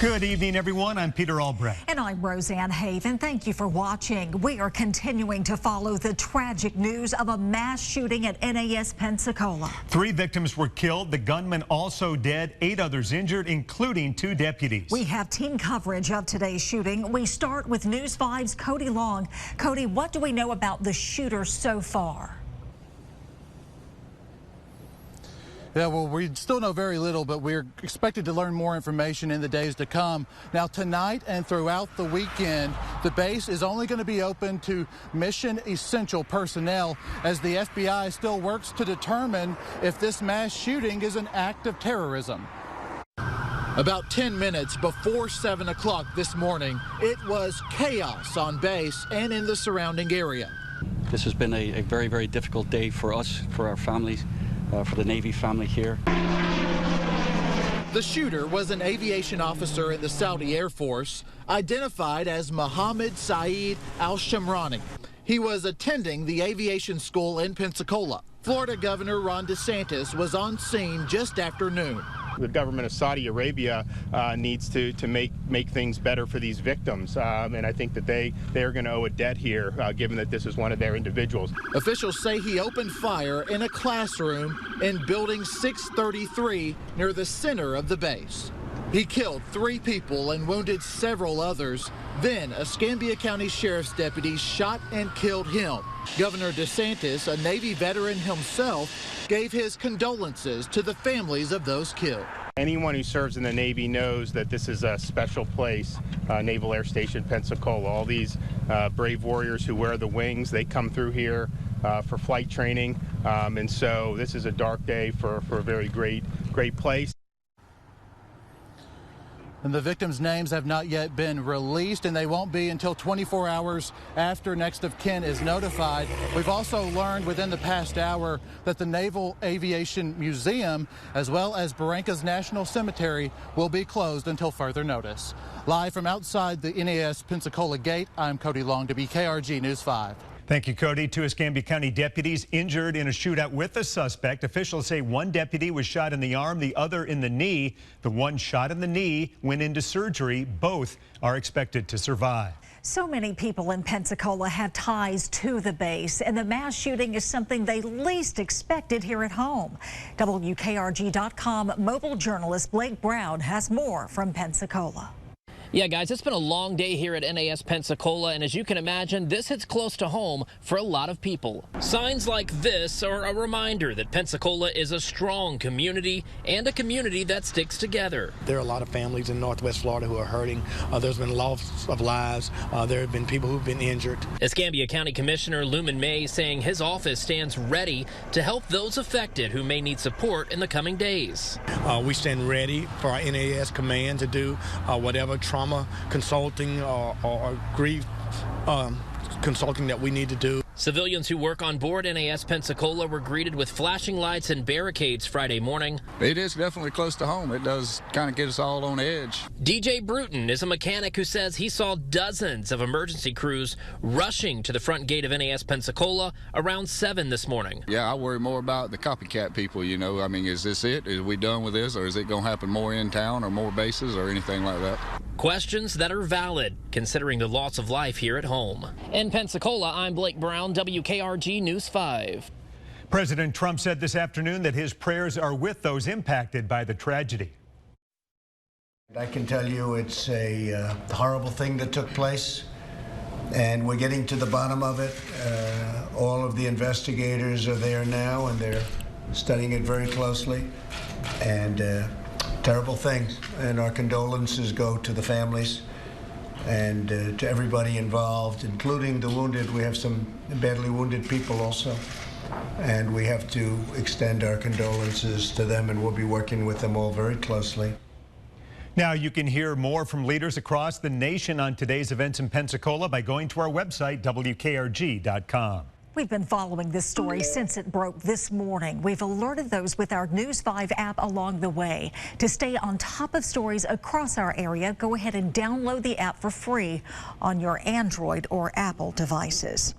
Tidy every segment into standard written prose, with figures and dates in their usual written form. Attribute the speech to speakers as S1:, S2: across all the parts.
S1: Good evening, everyone. I'm Peter Albrecht.
S2: And I'm Roseanne Haven. Thank you for watching. We are continuing to follow the tragic news of a mass shooting at NAS Pensacola. 3 victims were killed. The gunman also dead. 8 others injured, including 2 deputies. We have team coverage of today's shooting. We start with News 5's Cody Long. Cody, what do we know about the shooter so far?
S3: Yeah, well, we still know very little, but we're expected to learn more information in the days to come. Now, tonight and throughout the weekend, the base is only going to be open to mission-essential personnel as the FBI still works to determine if this mass shooting is an act of terrorism. About 10 minutes before 7 o'clock this morning, it was chaos on base and in the surrounding area.
S4: This has been a very, very difficult day for us, for our families. For the Navy family here.
S3: The shooter was an aviation officer in the Saudi Air Force, identified as Mohammed Saeed al-Shamrani. He was attending the aviation school in Pensacola. Florida Governor Ron DeSantis was on scene just after noon.
S5: The government of Saudi Arabia needs to make things better for these victims, and I think that they are going to owe a debt here, given that this is one of their individuals.
S3: Officials say he opened fire in a classroom in Building 633 near the center of the base. He killed 3 people and wounded several others. Then a Escambia County Sheriff's deputy shot and killed him. Governor DeSantis, a Navy veteran himself, gave his condolences to the families of those killed.
S5: Anyone who serves in the Navy knows that this is a special place, Naval Air Station Pensacola. All these brave warriors who wear the wings, they come through here for flight training, and so this is a dark day for a very great place.
S3: And the victims' names have not yet been released, and they won't be until 24 hours after next of kin is notified. We've also learned within the past hour that the Naval Aviation Museum, as well as Barranca's National Cemetery, will be closed until further notice. Live from outside the NAS Pensacola gate, I'm Cody Long, WKRG News 5.
S1: Thank you, Cody. 2 Escambia County deputies injured in a shootout with a suspect. Officials say 1 deputy was shot in the arm, the other in the knee. The one shot in the knee went into surgery. Both are expected to survive.
S2: So many people in Pensacola have ties to the base, and the mass shooting is something they least expected here at home. WKRG.com mobile journalist Blake Brown has more from Pensacola.
S6: Yeah, guys, it's been a long day here at NAS Pensacola, and as you can imagine, this hits close to home for a lot of people. Signs like this are a reminder that Pensacola is a strong community and a community that sticks together.
S7: There are a lot of families in Northwest Florida who are hurting. There's been loss of lives. There have been people who've been injured.
S6: Escambia County Commissioner Luman May saying his office stands ready to help those affected who may need support in the coming days.
S7: We stand ready for our NAS command to do whatever trauma consulting or grief consulting that we need to do.
S6: Civilians who work on board NAS Pensacola were greeted with flashing lights and barricades Friday morning.
S8: It is definitely close to home. It does kind of get us all on edge.
S6: DJ Bruton is a mechanic who says he saw dozens of emergency crews rushing to the front gate of NAS Pensacola around 7 this morning.
S8: Yeah, I worry more about the copycat people, you know. I mean, is this it? Is we done with this, or is it going to happen more in town or more bases or anything like that?
S6: Questions that are valid, considering the loss of life here at home. In Pensacola, I'm Blake Brown, WKRG News 5.
S1: President Trump said this afternoon that his prayers are with those impacted by the tragedy.
S9: I can tell you it's a horrible thing that took place, and we're getting to the bottom of it. All of the investigators are there now, and they're studying it very closely. And terrible things, and our condolences go to the families and to everybody involved, including the wounded. We have some badly wounded people also, and we have to extend our condolences to them, and we'll be working with them all very closely.
S1: Now you can hear more from leaders across the nation on today's events in Pensacola by going to our website, WKRG.com.
S2: We've been following this story since it broke this morning. We've alerted those with our News 5 app along the way. To stay on top of stories across our area, go ahead and download the app for free on your Android or Apple devices.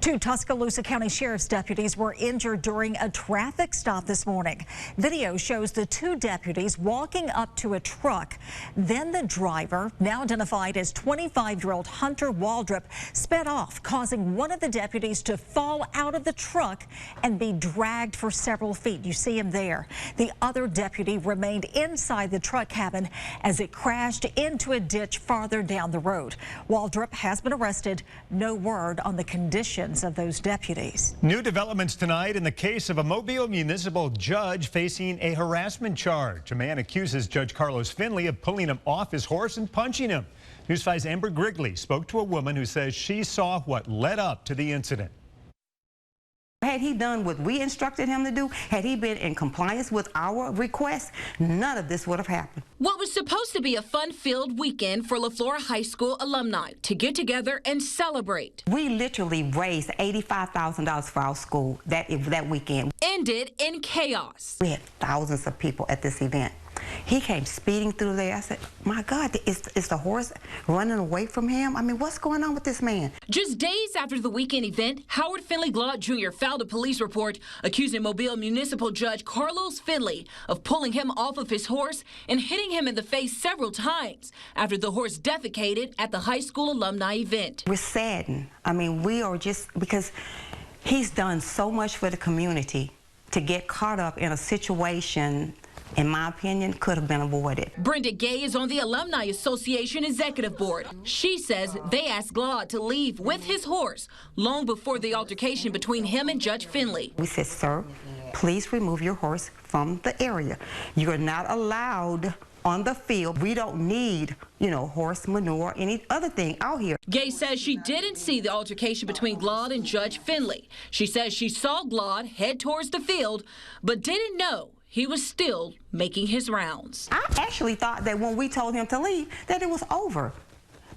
S2: Two Tuscaloosa County Sheriff's deputies were injured during a traffic stop this morning. Video shows the two deputies walking up to a truck. Then the driver, now identified as 25-year-old Hunter Waldrop, sped off, causing one of the deputies to fall out of the truck and be dragged for several feet. You see him there. The other deputy remained inside the truck cabin as it crashed into a ditch farther down the road. Waldrop has been arrested. No word on the conditions of those deputies.
S1: New developments tonight in the case of a Mobile municipal judge facing a harassment charge. A man accuses Judge Carlos Finley of pulling him off his horse and punching him. News 5's Amber Grigley spoke to a woman who says she saw what led up to the incident.
S10: Had he done what we instructed him to do, had he been in compliance with our requests, none of this would have happened.
S11: What was supposed to be a fun-filled weekend for La Flora High School alumni to get together and celebrate.
S10: We literally raised $85,000 for our school that weekend.
S11: Ended in chaos.
S10: We had thousands of people at this event. He came speeding through there. I said, my God, is the horse running away from him? I mean, what's going on with this man?
S11: Just days after the weekend event, Howard Finley Glaude Jr. filed a police report accusing Mobile Municipal Judge Carlos Finley of pulling him off of his horse and hitting him in the face several times after the horse defecated at the high school alumni event.
S10: We're saddened. I mean, we are just, because he's done so much for the community to get caught up in a situation, in my opinion, could have been avoided.
S11: Brenda Gay is on the Alumni Association Executive Board. She says they asked Glaude to leave with his horse long before the altercation between him and Judge Finley.
S10: We said, sir, please remove your horse from the area. You are not allowed on the field. We don't need, horse manure, any other thing out here.
S11: Gay says she didn't see the altercation between Glaude and Judge Finley. She says she saw Glaude head towards the field, but didn't know he was still making his rounds.
S10: I actually thought that when we told him to leave, that it was over.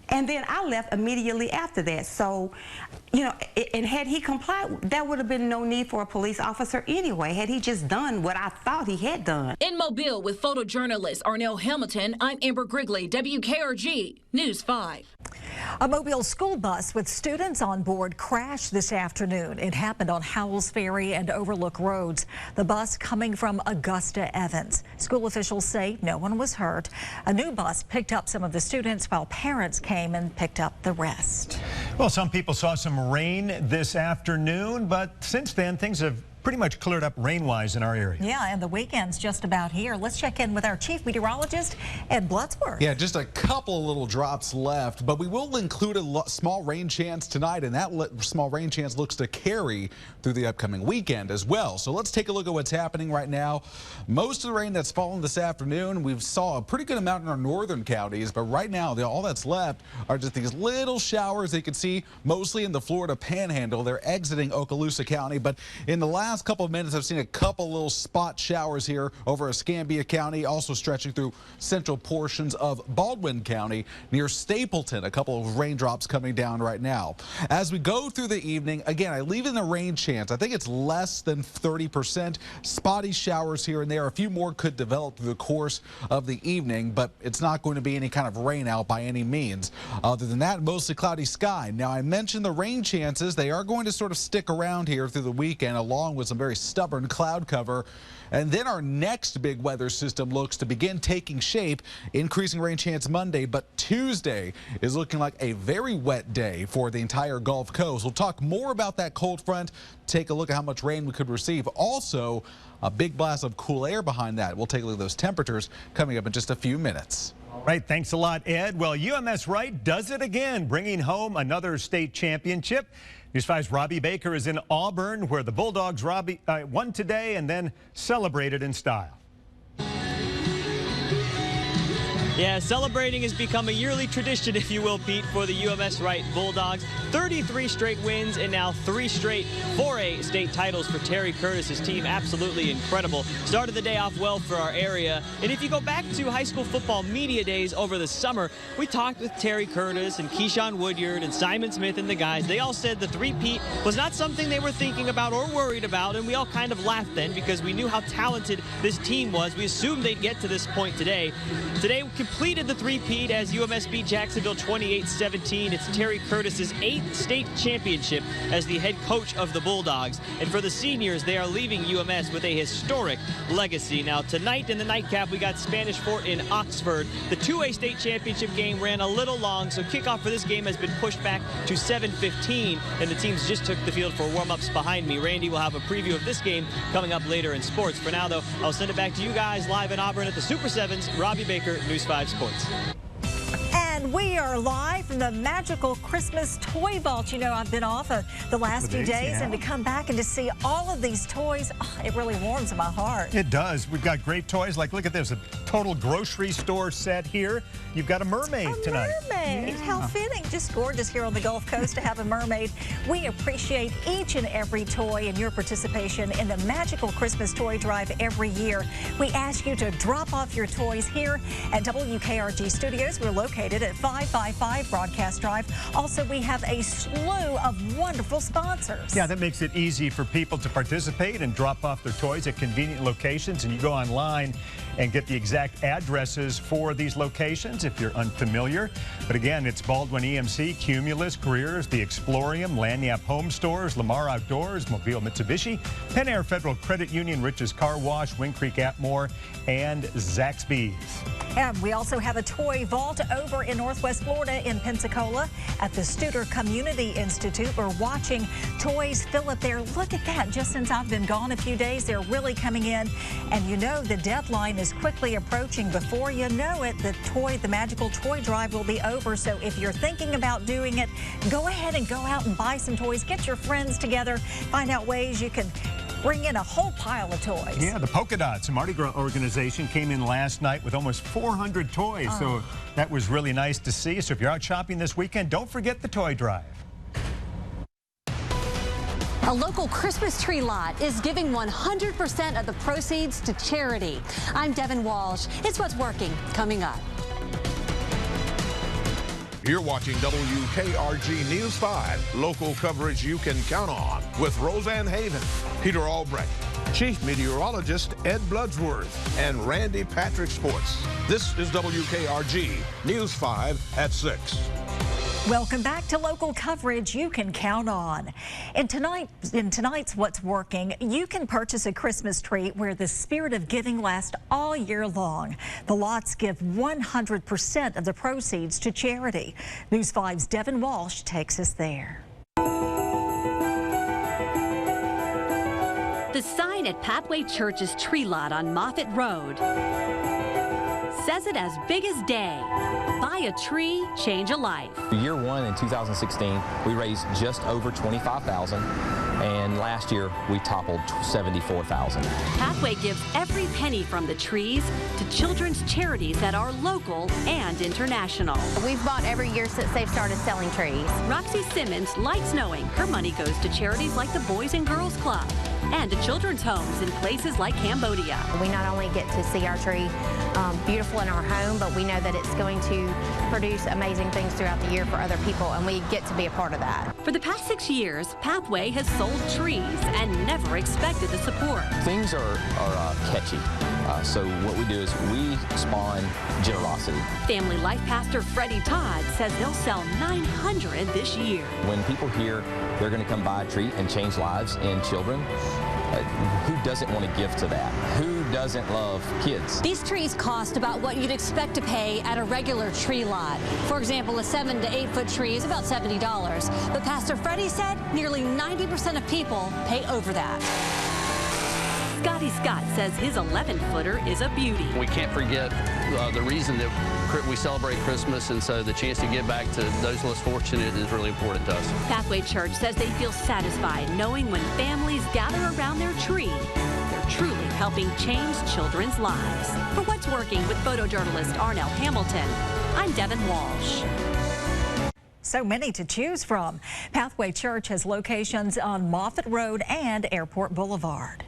S10: And then I left immediately after that. So, and had he complied, there would have been no need for a police officer anyway, had he just done what I thought he had done.
S11: In Mobile with photojournalist Arnell Hamilton, I'm Amber Grigley, WKRG News 5.
S2: A Mobile school bus with students on board crashed this afternoon. It happened on Howells Ferry and Overlook Roads. The bus coming from Augusta Evans. School officials say no one was hurt. A new bus picked up some of the students while parents came and picked up the rest.
S1: Well, some people saw some rain this afternoon, but since then things have pretty much cleared up rain-wise in our area.
S2: Yeah, and the weekend's just about here. Let's check in with our chief meteorologist, Ed Bloodsworth.
S12: Yeah, just a couple of little drops left, but we will include a small rain chance tonight, and that small rain chance looks to carry through the upcoming weekend as well. So let's take a look at what's happening right now. Most of the rain that's fallen this afternoon, we've saw a pretty good amount in our northern counties, but right now all that's left are just these little showers that you can see mostly in the Florida Panhandle. They're exiting Okaloosa County, but in the last couple of minutes, I've seen a couple little spot showers here over Escambia County, also stretching through central portions of Baldwin County near Stapleton. A couple of raindrops coming down right now. As we go through the evening, again, I leave in the rain chance. I think it's less than 30%. Spotty showers here and there. A few more could develop through the course of the evening, but it's not going to be any kind of rain out by any means. Other than that, mostly cloudy sky. Now, I mentioned the rain chances. They are going to sort of stick around here through the weekend, along with some very stubborn cloud cover. And then our next big weather system looks to begin taking shape, increasing rain chance Monday, but Tuesday is looking like a very wet day for the entire Gulf Coast. We'll talk more about that cold front, take a look at how much rain we could receive. Also, a big blast of cool air behind that. We'll take a look at those temperatures coming up in just a few minutes.
S1: All right, thanks a lot, Ed. Well, UMS Wright does it again, bringing home another state championship. News 5's Robbie Baker is in Auburn, where the Bulldogs won today and then celebrated in style.
S13: Yeah, celebrating has become a yearly tradition, if you will, Pete, for the UMS Wright Bulldogs. 33 straight wins and now 3 straight 4A state titles for Terry Curtis's team. Absolutely incredible. Started the day off well for our area. And if you go back to high school football media days over the summer, we talked with Terry Curtis and Keyshawn Woodyard and Simon Smith and the guys. They all said the three-peat was not something they were thinking about or worried about, and we all kind of laughed then because we knew how talented this team was. We assumed they'd get to this point today. Today, completed the three-peat as UMS beat Jacksonville 28-17. It's Terry Curtis's 8th state championship as the head coach of the Bulldogs. And for the seniors, they are leaving UMS with a historic legacy. Now, tonight in the nightcap, we got Spanish Fort in Oxford. The 2A state championship game ran a little long, so kickoff for this game has been pushed back to 7:15, and the teams just took the field for warm-ups behind me. Randy will have a preview of this game coming up later in sports. For now, though, I'll send it back to you guys live in Auburn at the Super 7s. Robbie Baker, News 5 Sports.
S2: And we are live from the magical Christmas toy vault. You know, I've been off the last few days, and to come back and to see all of these toys, it really warms my heart.
S1: It does. We've got great toys. Like, look at this, a total grocery store set here. You've got a mermaid tonight.
S2: Mermaid.
S1: Yeah.
S2: How fitting. Just gorgeous here on the Gulf Coast to have a mermaid. We appreciate each and every toy and your participation in the magical Christmas toy drive every year. We ask you to drop off your toys here at WKRG Studios. We're located at 555 Broadcast Drive. Also, we have a slew of wonderful sponsors.
S1: Yeah, that makes it easy for people to participate and drop off their toys at convenient locations. And you go online and get the exact addresses for these locations if you're unfamiliar. But again, it's Baldwin EMC, Cumulus, Greer's, the Explorium, Lanyap Home Stores, Lamar Outdoors, Mobile Mitsubishi, Penn Air Federal Credit Union, Rich's Car Wash, Wing Creek Atmore, and Zaxby's.
S2: And we also have a toy vault over in Northwest Florida in Pensacola at the Studer Community Institute. We're watching toys fill up there. Look at that. Just since I've been gone a few days, they're really coming in. And you know the deadline is quickly approaching. Before you know it, the magical toy drive will be over. So if you're thinking about doing it, go ahead and go out and buy some toys. Get your friends together. Find out ways you can bring in a whole pile of toys.
S1: Yeah, the Polka Dots, a Mardi Gras organization, came in last night with almost 400 toys. So that was really nice to see. So if you're out shopping this weekend, don't forget the toy drive.
S14: A local Christmas tree lot is giving 100% of the proceeds to charity. I'm Devin Walsh. It's what's working coming up.
S15: You're watching WKRG News 5, local coverage you can count on, with Roseanne Haven, Peter Albrecht, Chief Meteorologist Ed Bloodsworth, and Randy Patrick Sports. This is WKRG News 5 at 6.
S2: Welcome back to local coverage you can count on. In tonight's What's Working, you can purchase a Christmas tree where the spirit of giving lasts all year long. The lots give 100% of the proceeds to charity. News 5's Devin Walsh takes us there.
S14: The sign at Pathway Church's tree lot on Moffett Road says it as big as day. Buy a tree, change a life.
S16: Year one in 2016, we raised just over $25,000, and last year we toppled $74,000.
S14: Pathway gives every penny from the trees to children's charities that are local and international.
S17: We've bought every year since they've started selling trees.
S14: Roxy Simmons likes knowing her money goes to charities like the Boys and Girls Club and to children's homes in places like Cambodia.
S17: We not only get to see our tree beautiful in our home, but we know that it's going to produce amazing things throughout the year for other people, and we get to be a part of that.
S14: For the past 6 years, Pathway has sold trees and never expected the support.
S16: Things are catchy, so what we do is we spawn generosity.
S14: Family life pastor Freddie Todd says they'll sell 900 this year.
S16: When people hear they're going to come buy a tree and change lives in children, who doesn't want to give to that? Who doesn't love kids?
S14: These trees cost about what you'd expect to pay at a regular tree lot. For example, a 7 to 8 foot tree is about $70. But Pastor Freddie said nearly 90% of people pay over that. Scotty Scott says his 11-footer is a beauty.
S18: We can't forget the reason that we celebrate Christmas, and so the chance to give back to those less fortunate is really important to us.
S14: Pathway Church says they feel satisfied knowing when families gather around their tree, they're truly helping change children's lives. For What's Working with photojournalist Arnell Hamilton, I'm Devin Walsh.
S2: So many to choose from. Pathway Church has locations on Moffett Road and Airport Boulevard.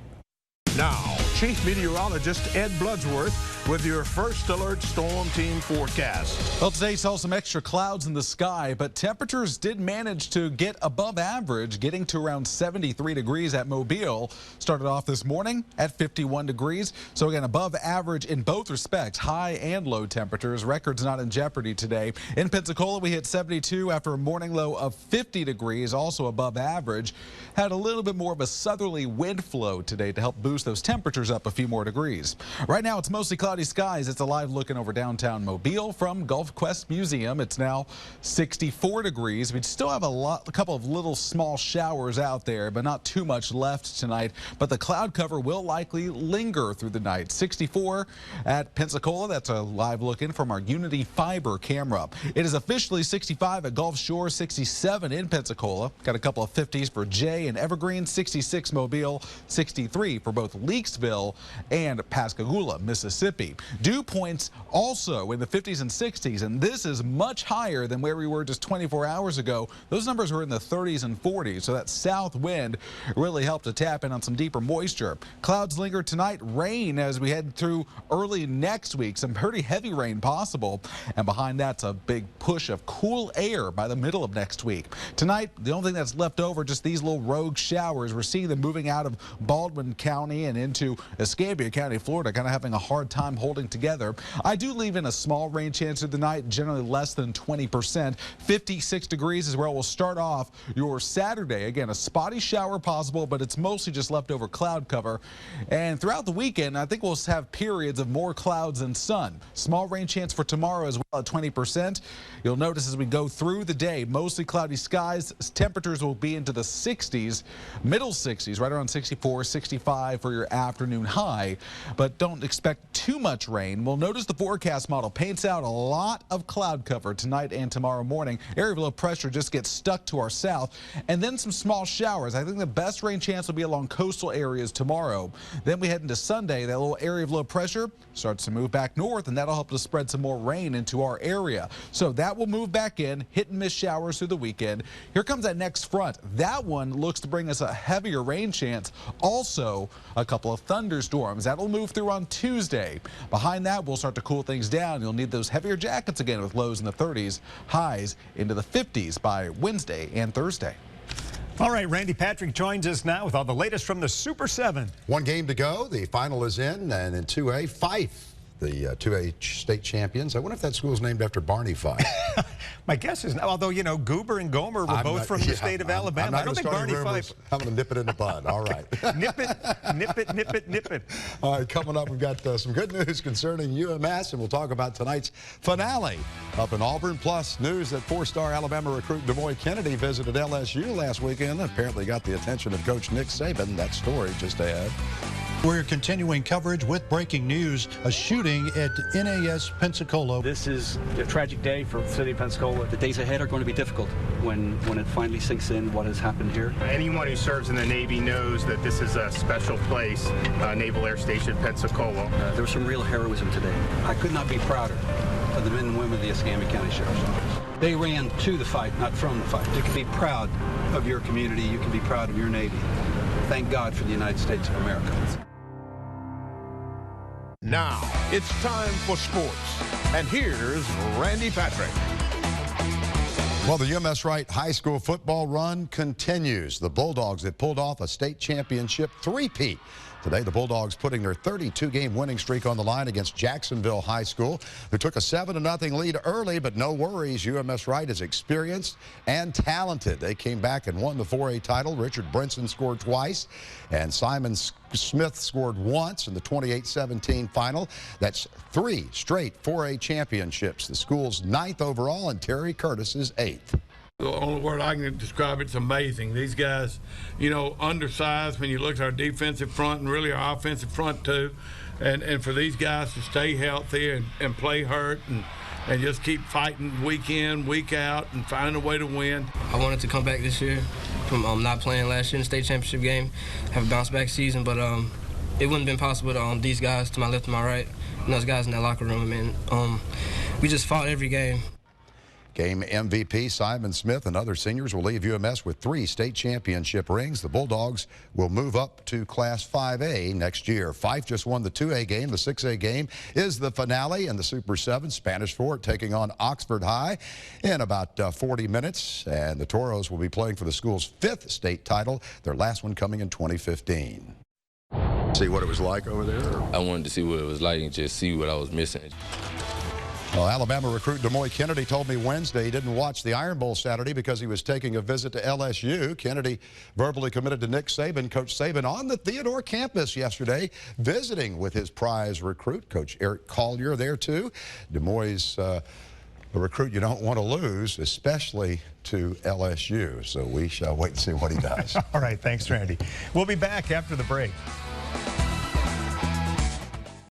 S15: Now, Chief Meteorologist Ed Bloodsworth with your First Alert Storm Team forecast.
S12: Well, today saw some extra clouds in the sky, but temperatures did manage to get above average, getting to around 73 degrees at Mobile. Started off this morning at 51 degrees. So again, above average in both respects, high and low temperatures. Records not in jeopardy today. In Pensacola, we hit 72 after a morning low of 50 degrees, also above average. Had a little bit more of a southerly wind flow today to help boost those temperatures up a few more degrees. Right now, it's mostly cloudy skies. It's a live looking over downtown Mobile from Gulf Quest Museum. It's now 64 degrees. We still have a couple of little small showers out there, but not too much left tonight. But the cloud cover will likely linger through the night. 64 at Pensacola. That's a live look in from our Unity Fiber camera. It is officially 65 at Gulf Shore, 67 in Pensacola. Got a couple of 50s for Jay and Evergreen, 66 Mobile, 63 for both Leakesville and Pascagoula, Mississippi. Dew points also in the 50s and 60s, and this is much higher than where we were just 24 hours ago. Those numbers were in the 30s and 40s, so that south wind really helped to tap in on some deeper moisture. Clouds linger tonight, rain as we head through early next week. Some pretty heavy rain possible, and behind that's a big push of cool air by the middle of next week. Tonight, the only thing that's left over, just these little rogue showers. We're seeing them moving out of Baldwin County and into Escambia County, Florida, kind of having a hard time holding together. I do leave in a small rain chance of the night, generally less than 20%. 56 degrees is where we'll start off your Saturday. Again, a spotty shower possible, but it's mostly just leftover cloud cover. And throughout the weekend, I think we'll have periods of more clouds than sun. Small rain chance for tomorrow as well at 20%. You'll notice as we go through the day, mostly cloudy skies. Temperatures will be into the 60s, middle 60s, right around 64, 65 for your afternoon high. But don't expect too much rain. We'll notice the forecast model paints out a lot of cloud cover tonight and tomorrow morning. Area of low pressure just gets stuck to our south, and then some small showers. I think the best rain chance will be along coastal areas tomorrow. Then we head into Sunday. That little area of low pressure starts to move back north, and that'll help to spread some more rain into our area. So that will move back in, hit and miss showers through the weekend. Here comes that next front. That one looks to bring us a heavier rain chance. Also, a couple of thunderstorms. That'll move through on Tuesday. Behind that, we'll start to cool things down. You'll need those heavier jackets again with lows in the 30s, highs into the 50s by Wednesday and Thursday.
S1: All right, Randy Patrick joins us now with all the latest from the Super 7.
S19: One game to go. The final is in, and in 2A, Fife, the 2A state champions. I wonder if that school is named after Barney Fife.
S1: My guess is, although, you know, Goober and Gomer were both from the state of Alabama. I don't think Barney Fife.
S19: I'm going to nip it in the bud. All right.
S1: Nip it, nip it, nip it, nip it.
S19: All right, coming up, we've got some good news concerning UMS, and we'll talk about tonight's finale up in Auburn. Plus, news that four-star Alabama recruit DeMoy Kennedy visited LSU last weekend and apparently got the attention of Coach Nick Saban. That story just ahead.
S20: We're continuing coverage with breaking news, a shooting at NAS Pensacola.
S4: This is a tragic day for the city of Pensacola. The days ahead are going to be difficult when it finally sinks in what has happened here.
S5: Anyone who serves in the Navy knows that this is a special place, Naval Air Station Pensacola.
S4: There was some real heroism today. I could not be prouder of the men and women of the Escambia County Sheriff's Office. They ran to the fight, not from the fight. You can be proud of your community. You can be proud of your Navy. Thank God for the United States of America.
S15: Now, it's time for sports. And here's Randy Patrick.
S19: Well, the UMS Wright High School football run continues. The Bulldogs that pulled off a state championship three-peat. Today, the Bulldogs putting their 32-game winning streak on the line against Jacksonville High School, who took a 7-0 lead early, but no worries. UMS Wright is experienced and talented. They came back and won the 4A title. Richard Brinson scored twice, and Simon Smith scored once in the 28-17 final. That's 3 straight 4A championships. The school's 9th overall, and Terry Curtis's 8th.
S21: The only word I can describe it's amazing. These guys, you know, undersized when you look at our defensive front and really our offensive front too. And for these guys to stay healthy and play hurt and just keep fighting week in, week out and find a way to win.
S22: I wanted to come back this year from not playing last year in the state championship game, have a bounce back season, but it wouldn't have been possible to these guys to my left and my right, and those guys in that locker room, man. We just fought every game.
S19: Game MVP Simon Smith and other seniors will leave UMS with 3 state championship rings. The Bulldogs will move up to Class 5A next year. Fife just won the 2A game. The 6A game is the finale in the Super 7. Spanish Fort taking on Oxford High in about 40 minutes. And the Toros will be playing for the school's 5th state title, their last one coming in 2015. See what it was like over there?
S3: I wanted to see what it was like and just see what I was missing.
S19: Well, Alabama recruit DeMoy Kennedy told me Wednesday he didn't watch the Iron Bowl Saturday because he was taking a visit to LSU. Kennedy verbally committed to Nick Saban, Coach Saban, on the Theodore campus yesterday, visiting with his prize recruit, Coach Eric Collier, there too. DeMoy's a recruit you don't want to lose, especially to LSU. So we shall wait and see what he does.
S1: All right, thanks, Randy. We'll be back after the break.